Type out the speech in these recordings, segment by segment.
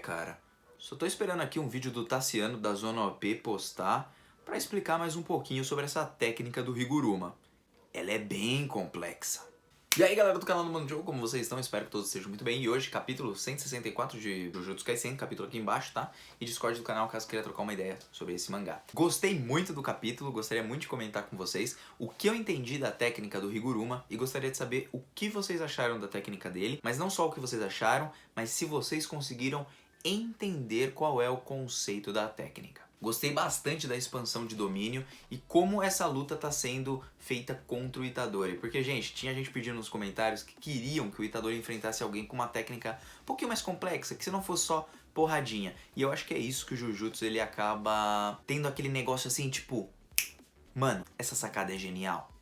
Cara, só tô esperando aqui um vídeo do Tassiano da Zona OP postar pra explicar mais um pouquinho sobre essa técnica do Higuruma. Ela é bem complexa. E aí galera do canal do Mano Jogo, como vocês estão? Espero que todos estejam muito bem. E hoje, capítulo 164 de Jujutsu Kaisen, capítulo aqui embaixo, tá? E Discord do canal, caso queira trocar uma ideia sobre esse mangá. Gostei muito do capítulo, gostaria muito de comentar com vocês o que eu entendi da técnica do Higuruma e gostaria de saber o que vocês acharam da técnica dele, mas não só o que vocês acharam, mas se vocês conseguiram entender qual é o conceito da técnica. Gostei bastante da expansão de domínio e como essa luta está sendo feita contra o Itadori. Porque, gente, tinha gente pedindo nos comentários que queriam que o Itadori enfrentasse alguém com uma técnica um pouquinho mais complexa, que se não fosse só porradinha. E eu acho que é isso que o Jujutsu ele acaba tendo aquele negócio assim, tipo... Mano, essa sacada é genial.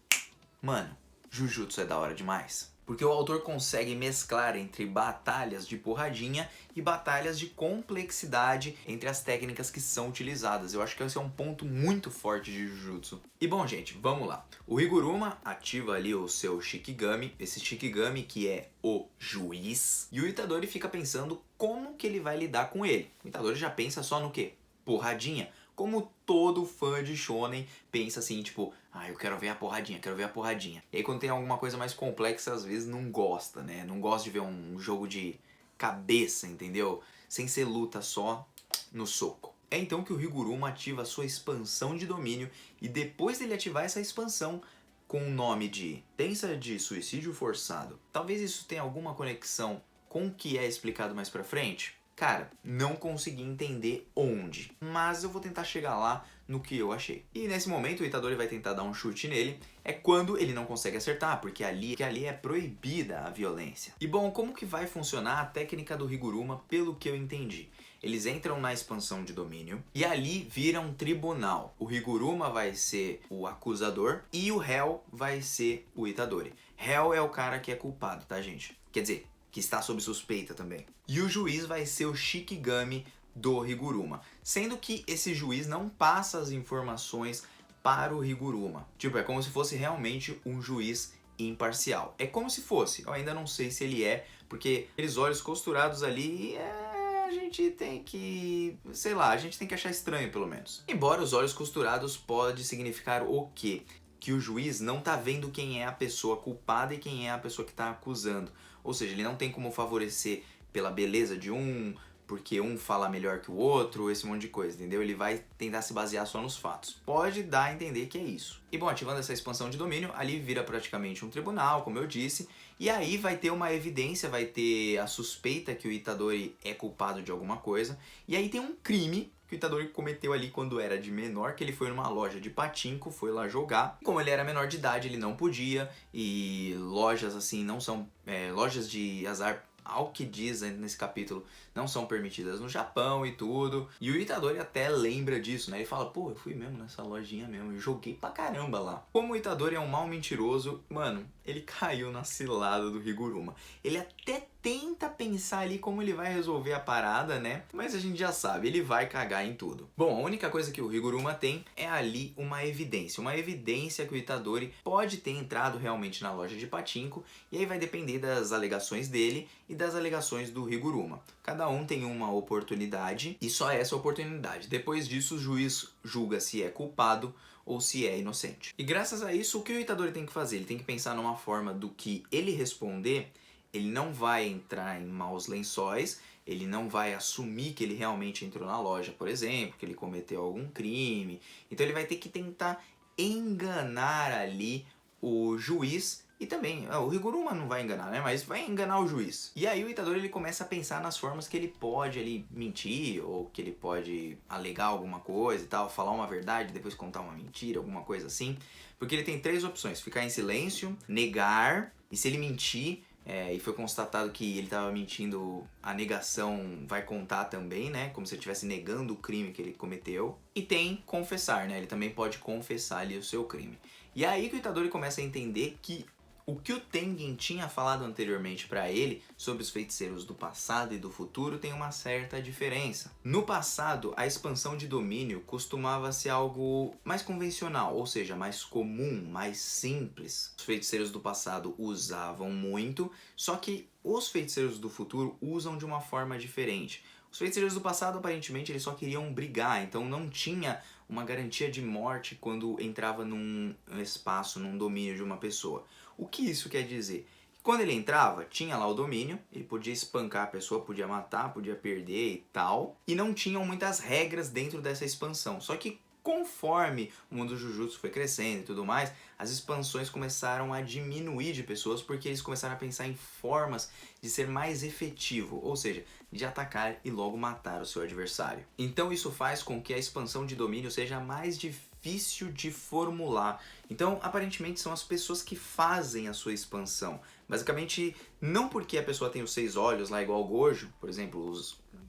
Mano, Jujutsu é da hora demais. Porque o autor consegue mesclar entre batalhas de porradinha e batalhas de complexidade entre as técnicas que são utilizadas. Eu acho que esse é um ponto muito forte de Jujutsu. E bom, gente, vamos lá. O Higuruma ativa ali o seu Shikigami, esse Shikigami que é o juiz. E o Itadori fica pensando como que ele vai lidar com ele. O Itadori já pensa só no quê? Porradinha. Como todo fã de shonen pensa assim, tipo, eu quero ver a porradinha, quero ver a porradinha. E aí quando tem alguma coisa mais complexa, às vezes não gosta, né? Não gosta de ver um jogo de cabeça, entendeu? Sem ser luta só no soco. É então que o Higuruma ativa a sua expansão de domínio e depois dele ativar essa expansão com o nome de Tensa de Suicídio Forçado, talvez isso tenha alguma conexão com o que é explicado mais pra frente? Cara, não consegui entender onde, mas eu vou tentar chegar lá no que eu achei. E nesse momento o Itadori vai tentar dar um chute nele, é quando ele não consegue acertar, porque ali é proibida a violência. E bom, como que vai funcionar a técnica do Higuruma pelo que eu entendi? Eles entram na expansão de domínio e ali vira um tribunal. O Higuruma vai ser o acusador e o réu vai ser o Itadori. Réu é o cara que é culpado, tá, gente? Quer dizer, que está sob suspeita também. E o juiz vai ser o Shikigami do Higuruma, sendo que esse juiz não passa as informações para o Higuruma. Tipo, é como se fosse realmente um juiz imparcial. É como se fosse, eu ainda não sei se ele é, porque aqueles olhos costurados ali, a gente tem que, sei lá, a gente tem que achar estranho pelo menos. Embora os olhos costurados pode significar o quê? Que o juiz não tá vendo quem é a pessoa culpada e quem é a pessoa que está acusando. Ou seja, ele não tem como favorecer pela beleza de um, porque um fala melhor que o outro, esse monte de coisa, entendeu? Ele vai tentar se basear só nos fatos. Pode dar a entender que é isso. E bom, ativando essa expansão de domínio, ali vira praticamente um tribunal, como eu disse, e aí vai ter uma evidência, vai ter a suspeita que o Itadori é culpado de alguma coisa, e aí tem um crime que o Itadori cometeu ali quando era de menor, que ele foi numa loja de pachinko, foi lá jogar. Como ele era menor de idade, ele não podia, e lojas assim não são... lojas de azar, ao que diz nesse capítulo, não são permitidas no Japão e tudo. E o Itadori até lembra disso, né? Ele fala, pô, eu fui mesmo nessa lojinha mesmo, eu joguei pra caramba lá. Como o Itadori é um mau mentiroso, mano, ele caiu na cilada do Higuruma. Ele até tenta pensar ali como ele vai resolver a parada, né? Mas a gente já sabe, ele vai cagar em tudo. Bom, a única coisa que o Higuruma tem é ali uma evidência que o Itadori pode ter entrado realmente na loja de pachinko, e aí vai depender das alegações dele e das alegações do Higuruma. Cada um tem uma oportunidade e só essa oportunidade. Depois disso, o juiz julga se é culpado ou se é inocente. E graças a isso, o que o Itadori tem que fazer? Ele tem que pensar numa forma do que ele responder. Ele não vai entrar em maus lençóis, ele não vai assumir que ele realmente entrou na loja, por exemplo, que ele cometeu algum crime. Então ele vai ter que tentar enganar ali o juiz e também, o Higuruma não vai enganar, né? Mas vai enganar o juiz. E aí o Itadori ele começa a pensar nas formas que ele pode ali mentir, ou que ele pode alegar alguma coisa e tal, falar uma verdade, depois contar uma mentira, alguma coisa assim. Porque ele tem três opções: ficar em silêncio, negar, e se ele mentir... e foi constatado que ele estava mentindo, a negação vai contar também, né? Como se ele estivesse negando o crime que ele cometeu. E tem confessar, né? Ele também pode confessar ali o seu crime. E aí que o Itadori começa a entender que O que o Tengen tinha falado anteriormente para ele sobre os feiticeiros do passado e do futuro tem uma certa diferença. No passado, a expansão de domínio costumava ser algo mais convencional, ou seja, mais comum, mais simples. Os feiticeiros do passado usavam muito, só que os feiticeiros do futuro usam de uma forma diferente. Os feiticeiros do passado, aparentemente, eles só queriam brigar, então não tinha uma garantia de morte quando entrava num espaço, num domínio de uma pessoa. O que isso quer dizer? Quando ele entrava, tinha lá o domínio, ele podia espancar a pessoa, podia matar, podia perder e tal, e não tinham muitas regras dentro dessa expansão. Só que conforme o mundo do Jujutsu foi crescendo e tudo mais, as expansões começaram a diminuir de pessoas porque eles começaram a pensar em formas de ser mais efetivo, ou seja, de atacar e logo matar o seu adversário. Então isso faz com que a expansão de domínio seja mais difícil de formular. Então, aparentemente, são as pessoas que fazem a sua expansão. Basicamente, não porque a pessoa tem os 6 olhos lá igual o Gojo, por exemplo,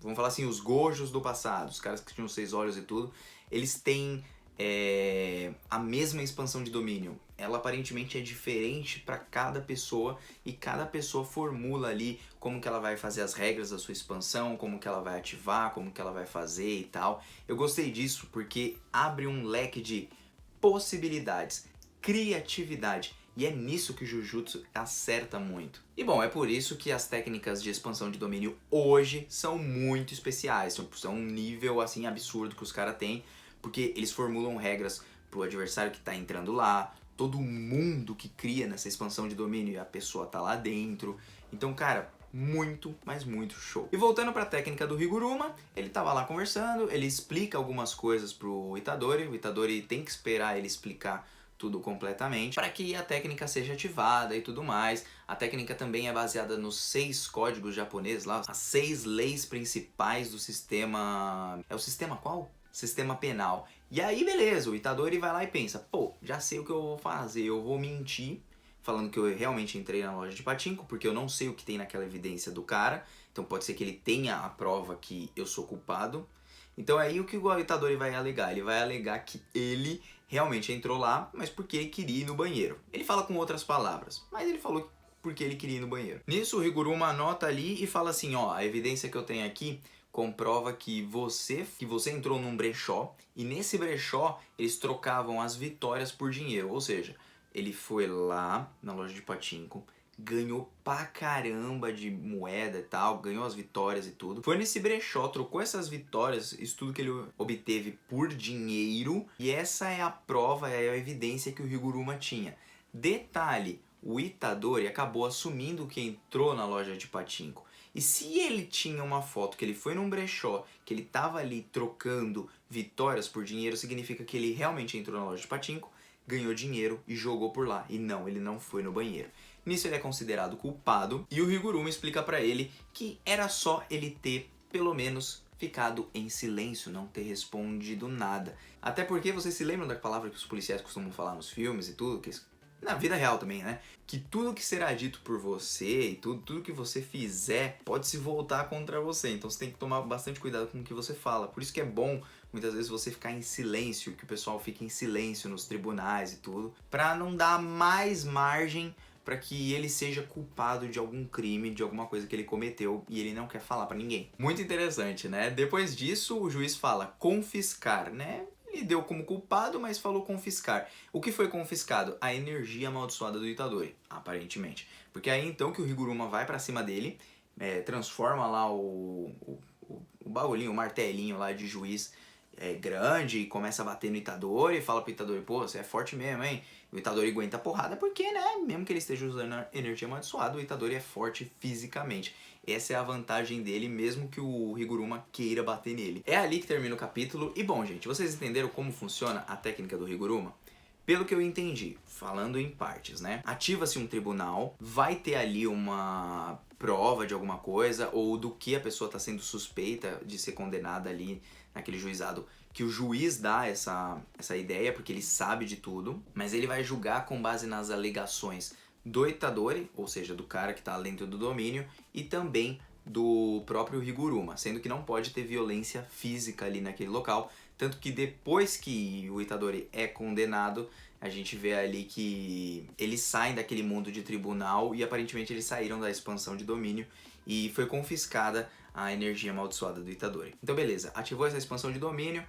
vamos falar assim, os Gojos do passado, os caras que tinham 6 olhos e tudo, eles têm a mesma expansão de domínio. Ela aparentemente é diferente para cada pessoa e cada pessoa formula ali como que ela vai fazer as regras da sua expansão, como que ela vai ativar, como que ela vai fazer e tal. Eu gostei disso porque abre um leque de possibilidades, criatividade. E é nisso que o Jujutsu acerta muito. E bom, é por isso que as técnicas de expansão de domínio hoje são muito especiais. São um nível assim absurdo que os caras têm, porque eles formulam regras pro adversário que tá entrando lá, todo mundo que cria nessa expansão de domínio e a pessoa tá lá dentro. Então, cara, muito, mas muito show. E voltando para a técnica do Higuruma, ele tava lá conversando, ele explica algumas coisas pro Itadori, o Itadori tem que esperar ele explicar tudo completamente para que a técnica seja ativada e tudo mais. A técnica também é baseada nos 6 códigos japoneses lá, as 6 leis principais do sistema... É o sistema qual? Sistema penal. E aí beleza, o Itadori vai lá e pensa, pô, já sei o que eu vou fazer, eu vou mentir falando que eu realmente entrei na loja de pachinko, porque eu não sei o que tem naquela evidência do cara, então pode ser que ele tenha a prova que eu sou culpado. Então aí o que o Itadori vai alegar? Ele vai alegar que ele realmente entrou lá, mas porque ele queria ir no banheiro. Ele fala com outras palavras, mas ele falou porque ele queria ir no banheiro. Nisso o Higuruma anota ali e fala assim, ó, a evidência que eu tenho aqui comprova que você entrou num brechó e nesse brechó eles trocavam as vitórias por dinheiro, ou seja, ele foi lá na loja de pachinko, ganhou pra caramba de moeda e tal, ganhou as vitórias e tudo. Foi nesse brechó, trocou essas vitórias, isso tudo que ele obteve por dinheiro, e essa é a prova, é a evidência que o Higuruma tinha. Detalhe, o Itadori acabou assumindo que entrou na loja de pachinko. E se ele tinha uma foto que ele foi num brechó, que ele tava ali trocando vitórias por dinheiro, significa que ele realmente entrou na loja de pachinko, ganhou dinheiro e jogou por lá. E não, ele não foi no banheiro. Nisso ele é considerado culpado e o Higuruma explica pra ele que era só ele ter, pelo menos, ficado em silêncio, não ter respondido nada. Até porque vocês se lembram da palavra que os policiais costumam falar nos filmes e tudo, que na vida real também, né? Que tudo que será dito por você e tudo que você fizer pode se voltar contra você. Então você tem que tomar bastante cuidado com o que você fala. Por isso que é bom, muitas vezes, você ficar em silêncio, que o pessoal fique em silêncio nos tribunais e tudo, pra não dar mais margem para que ele seja culpado de algum crime, de alguma coisa que ele cometeu e ele não quer falar pra ninguém. Muito interessante, né? Depois disso, o juiz fala confiscar, né? Ele deu como culpado, mas falou confiscar. O que foi confiscado? A energia amaldiçoada do Itadori, aparentemente. Porque aí então que o Higuruma vai pra cima dele, transforma lá o bagulhinho, o martelinho lá de juiz grande e começa a bater no Itadori e fala pro Itadori, pô, você é forte mesmo, hein? O Itadori aguenta a porrada porque, né, mesmo que ele esteja usando a energia amaldiçoada, o Itadori é forte fisicamente. Essa é a vantagem dele, mesmo que o Higuruma queira bater nele. É ali que termina o capítulo. E bom, gente, vocês entenderam como funciona a técnica do Higuruma? Pelo que eu entendi, falando em partes, né? Ativa-se um tribunal, vai ter ali uma prova de alguma coisa ou do que a pessoa está sendo suspeita de ser condenada ali naquele juizado, que o juiz dá essa ideia porque ele sabe de tudo, mas ele vai julgar com base nas alegações do Itadori, ou seja, do cara que está dentro do domínio, e também do próprio Higuruma, sendo que não pode ter violência física ali naquele local, tanto que depois que o Itadori é condenado, a gente vê ali que eles saem daquele mundo de tribunal e aparentemente eles saíram da expansão de domínio e foi confiscada a energia amaldiçoada do Itadori. Então beleza, ativou essa expansão de domínio,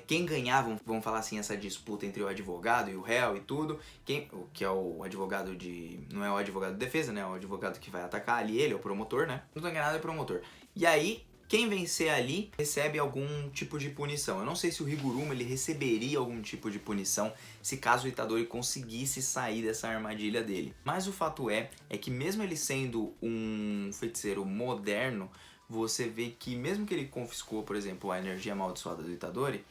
quem ganhava, vamos falar assim, essa disputa entre o advogado e o réu e tudo, que é o advogado de... não é o advogado de defesa, né? É o advogado que vai atacar ali, ele é o promotor, né? Não tô enganado, é o promotor. E aí, quem vencer ali recebe algum tipo de punição. Eu não sei se o Higuruma ele receberia algum tipo de punição se caso o Itadori conseguisse sair dessa armadilha dele. Mas o fato é que mesmo ele sendo um feiticeiro moderno, você vê que mesmo que ele confiscou, por exemplo, a energia amaldiçoada do Itadori,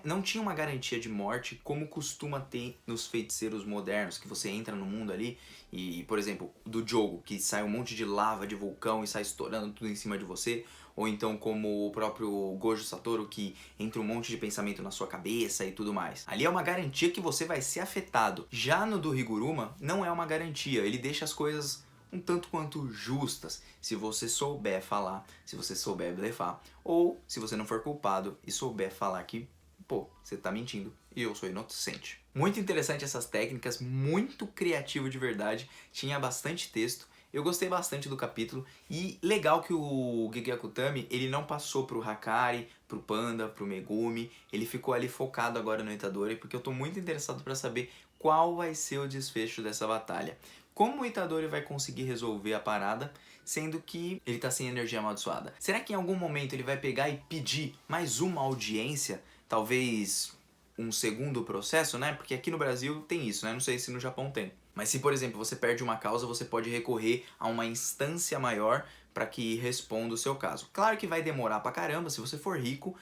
não tinha uma garantia de morte como costuma ter nos feiticeiros modernos, que você entra no mundo ali e, por exemplo, do Jogo, que sai um monte de lava de vulcão e sai estourando tudo em cima de você, ou então como o próprio Gojo Satoru, que entra um monte de pensamento na sua cabeça e tudo mais. Ali é uma garantia que você vai ser afetado. Já no do Higuruma, não é uma garantia, ele deixa as coisas um tanto quanto justas, se você souber falar, se você souber blefar, ou se você não for culpado e souber falar que, pô, você tá mentindo e eu sou inocente. Muito interessante essas técnicas, muito criativo de verdade, tinha bastante texto, eu gostei bastante do capítulo e legal que o Gege Akutami, ele não passou pro Hakari, pro Panda, pro Megumi, ele ficou ali focado agora no Itadori, porque eu tô muito interessado para saber qual vai ser o desfecho dessa batalha. Como o Itadori vai conseguir resolver a parada, sendo que ele tá sem energia amaldiçoada? Será que em algum momento ele vai pegar e pedir mais uma audiência? Talvez um segundo processo, né? Porque aqui no Brasil tem isso, né? Não sei se no Japão tem. Mas se, por exemplo, você perde uma causa, você pode recorrer a uma instância maior para que responda o seu caso. Claro que vai demorar pra caramba, se você for rico,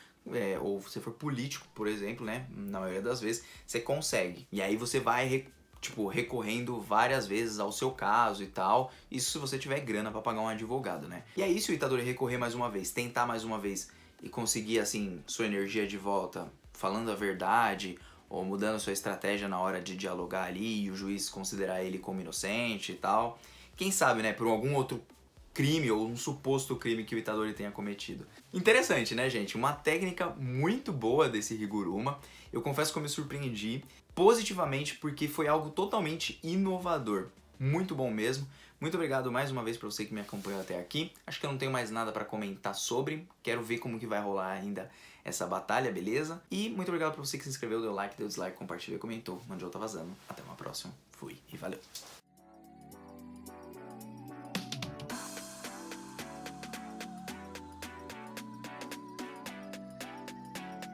ou você for político, por exemplo, né? Na maioria das vezes, você consegue. E aí você vai recorrendo várias vezes ao seu caso e tal. Isso se você tiver grana pra pagar um advogado, né? E aí se o Itadori recorrer mais uma vez, tentar mais uma vez e conseguir, assim, sua energia de volta, falando a verdade, ou mudando sua estratégia na hora de dialogar ali e o juiz considerar ele como inocente e tal. Quem sabe, né, por algum outro crime ou um suposto crime que o Itadori tenha cometido. Interessante, né, gente? Uma técnica muito boa desse Higuruma. Eu confesso que eu me surpreendi positivamente porque foi algo totalmente inovador. Muito bom mesmo. Muito obrigado mais uma vez para você que me acompanhou até aqui. Acho que eu não tenho mais nada para comentar sobre. Quero ver como que vai rolar ainda essa batalha, beleza? E muito obrigado para você que se inscreveu, deu like, deu dislike, compartilhou, comentou, onde eu tá vazando. Até uma próxima. Fui e valeu!